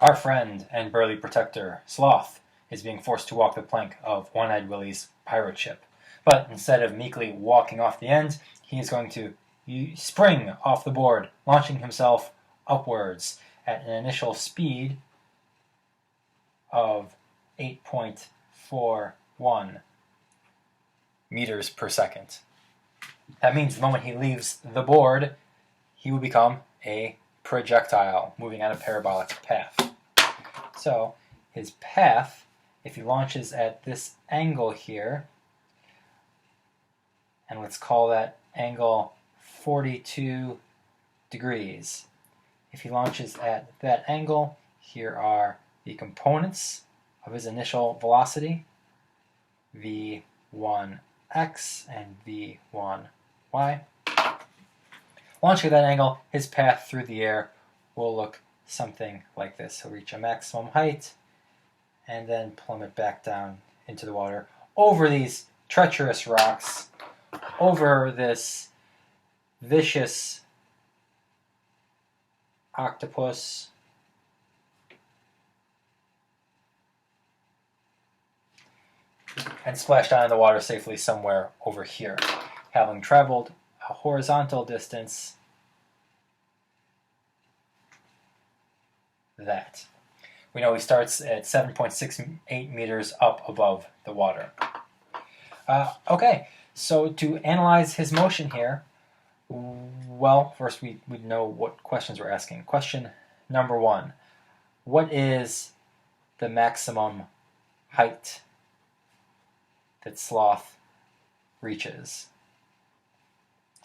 Our friend and burly protector, Sloth, is being forced to walk the plank of One-Eyed Willie's pirate ship. But instead of meekly walking off the end, he is going to spring off the board, launching himself upwards at an initial speed of 8.41 meters per second. That means the moment he leaves the board, he will become a projectile moving on a parabolic path. So his path, if he launches at this angle here, and let's call that angle 42 degrees. If he launches at that angle, here are the components of his initial velocity, v1x and v1y. Launching at that angle, his path through the air will look something like this. He'll reach a maximum height and then plummet back down into the water over these treacherous rocks, over this vicious octopus, and splash down in the water safely somewhere over here, having traveled a horizontal distance that. We know he starts at 7.68 meters up above the water. Okay, so to analyze his motion here, well, first we know what questions we're asking. Question number 1, what is the maximum height that Sloth reaches?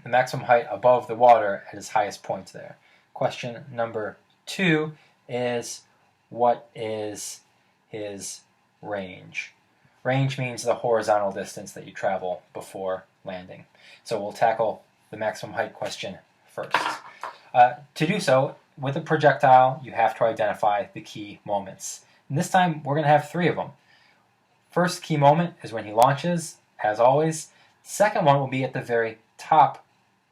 The maximum height above the water at his highest point there. Question number 2 is, what is his range? Range means the horizontal distance that you travel before landing. So we'll tackle the maximum height question first. To do so, with a projectile, you have to identify the key moments. And this time, we're going to have 3 of them. First key moment is when he launches, as always. Second one will be at the very top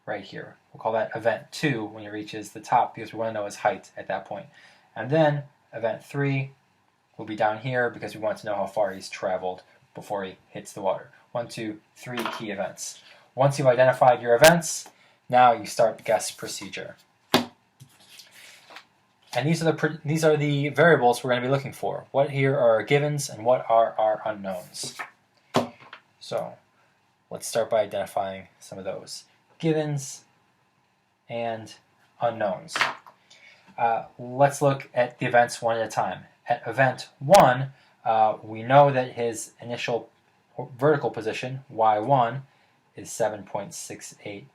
right here. We'll call that event 2 when he reaches the top, because we want to know his height at that point. And then event 3 will be down here because we want to know how far he's traveled before he hits the water. 1, 2, 3 key events. Once you've identified your events, now you start the guess procedure. And these are the variables we're going to be looking for. What here are our givens and what are our unknowns? So let's start by identifying some of those. Givens and unknowns. Let's look at the events one at a time. At event 1, we know that his initial vertical position, y1, is 7.68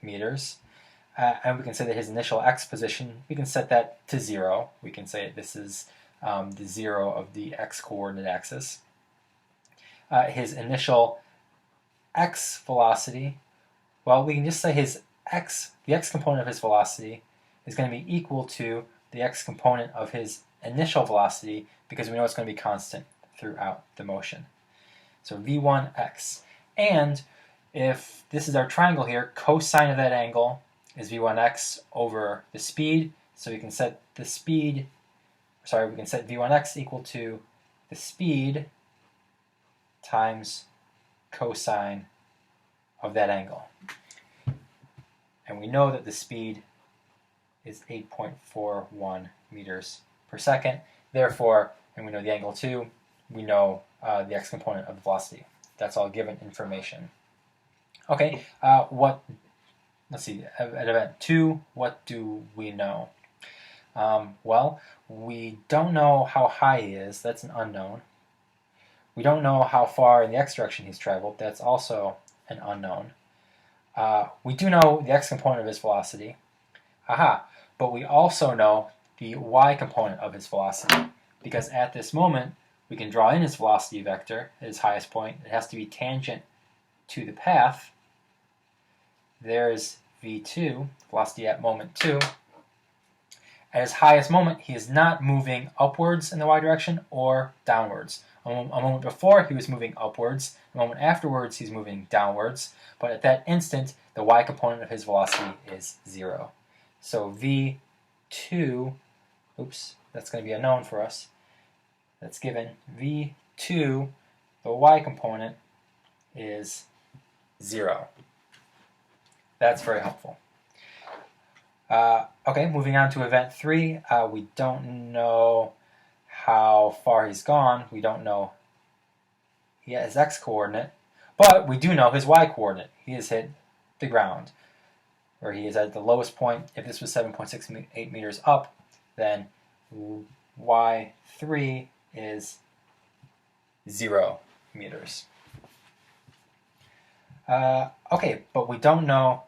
meters. And we can say that his initial x position, we can set that to 0. We can say this is the 0 of the x coordinate axis. His initial x velocity, well, we can just say the x component of his velocity is going to be equal to the x component of his initial velocity, because we know it's going to be constant throughout the motion. So v1x. And if this is our triangle here, cosine of that angle is v1x over the speed. So we can set v1x equal to the speed times cosine of that angle. And we know that the speed is 8.41 meters per second. Therefore, and we know the angle too, we know the x component of the velocity. That's all given information. Okay, let's see, at event 2, what do we know? Well, we don't know how high he is. That's an unknown. We don't know how far in the x direction he's traveled. That's also an unknown. We do know the x component of his velocity. But we also know the y component of his velocity, because at this moment we can draw in his velocity vector at his highest point. It has to be tangent to the path. There's v2, velocity at moment 2. At his highest moment, he is not moving upwards in the y direction or downwards. A moment before, he was moving upwards. A moment afterwards, he's moving downwards. But at that instant, the y component of his velocity is 0. So v2, that's going to be a known for us. That's given. V2, the y component, is 0. That's very helpful. Okay, moving on to event 3. We don't know how far he's gone. We don't know his x-coordinate, but we do know his y-coordinate. He has hit the ground, or he is at the lowest point. If this was 7.68 meters up, then y3 is 0 meters. Okay, but we don't know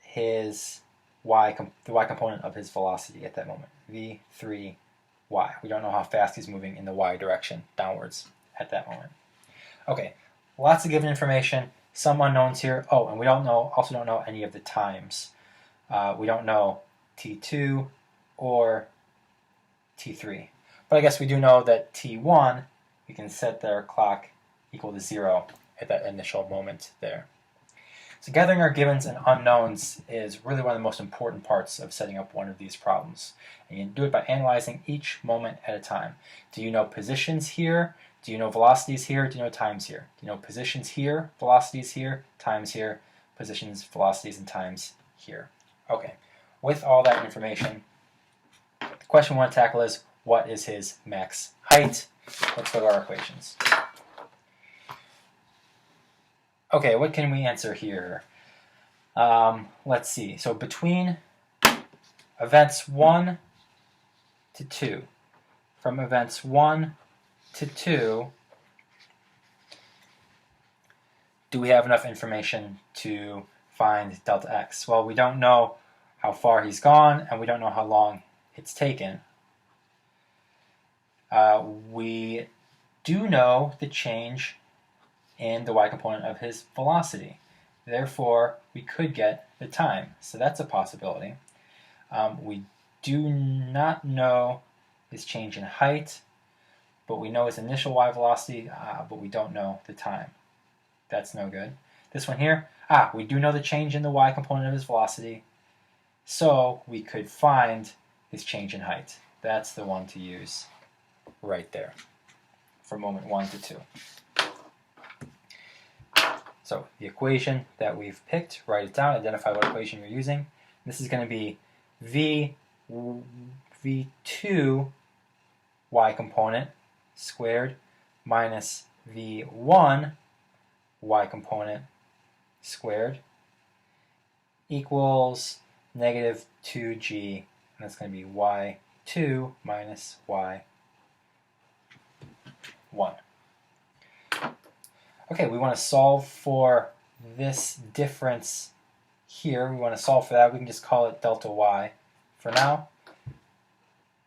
his the y component of his velocity at that moment, v3y. We don't know how fast he's moving in the y direction, downwards, at that moment. Okay, lots of given information, some unknowns here. Oh, and we also don't know any of the times. We don't know t2 or t3. But I guess we do know that t1, we can set their clock equal to 0 at that initial moment there. So gathering our givens and unknowns is really one of the most important parts of setting up one of these problems. And you do it by analyzing each moment at a time. Do you know positions here? Do you know velocities here? Do you know times here? Do you know positions here, velocities here, times here, positions, velocities, and times here? Okay, with all that information, the question we want to tackle is, what is his max height? Let's go to our equations. Okay, what can we answer here? Let's see. So between events 1 to 2, from events 1 to 2, do we have enough information to find delta x? Well, we don't know how far he's gone, and we don't know how long it's taken. We do know the change in the y component of his velocity. Therefore, we could get the time. So that's a possibility. We do not know his change in height, but we know his initial y velocity, but we don't know the time. That's no good. This one here, we do know the change in the y component of his velocity, so we could find his change in height. That's the one to use right there for moment 1 to 2. So the equation that we've picked, write it down, identify what equation you're using. This is going to be v2 y component squared minus v1 y component squared equals negative 2g, and that's going to be y2 minus y1. Okay, we want to solve for this difference here. We want to solve for that. We can just call it delta y for now.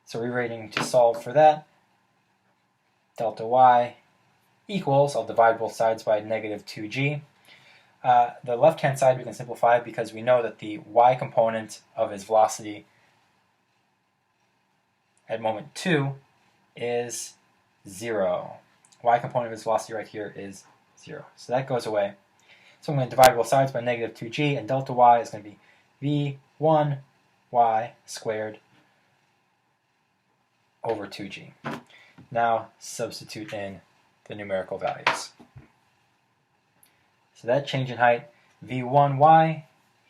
So rewriting to solve for that, delta y equals, I'll divide both sides by negative 2g. The left-hand side we can simplify because we know that the y component of his velocity at moment 2 is 0. Y component of his velocity right here is 0. So that goes away. So I'm going to divide both sides by negative 2g, and delta y is going to be v1y squared over 2g. Now substitute in the numerical values. So that change in height, v1y,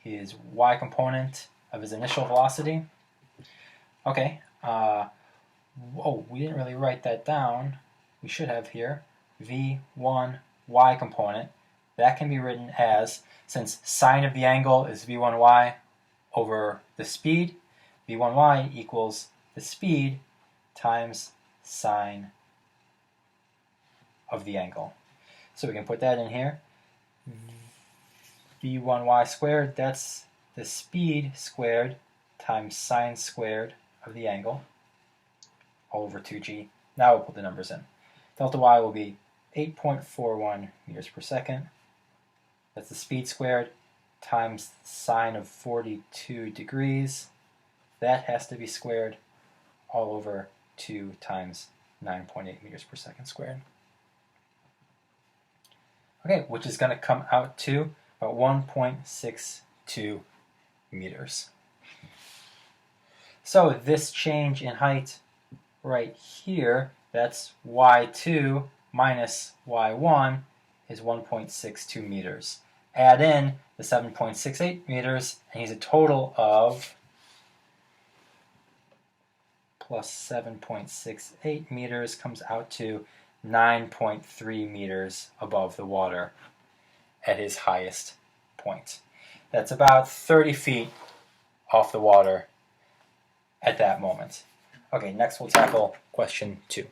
is y component of his initial velocity. Okay, we didn't really write that down. We should have here v1 y component. That can be written as, since sine of the angle is v1y over the speed, v1y equals the speed times sine of the angle. So we can put that in here. v1y squared, that's the speed squared times sine squared of the angle all over 2g. Now we'll put the numbers in. Delta y will be 8.41 meters per second. That's the speed squared times sine of 42 degrees. That has to be squared all over 2 times 9.8 meters per second squared. Okay, which is going to come out to about 1.62 meters. So this change in height right here, that's y2 minus y1 is 1.62 meters. Add in the 7.68 meters, and he's a total of plus 7.68 meters comes out to 9.3 meters above the water at his highest point. That's about 30 feet off the water at that moment. Okay, next we'll tackle question 2.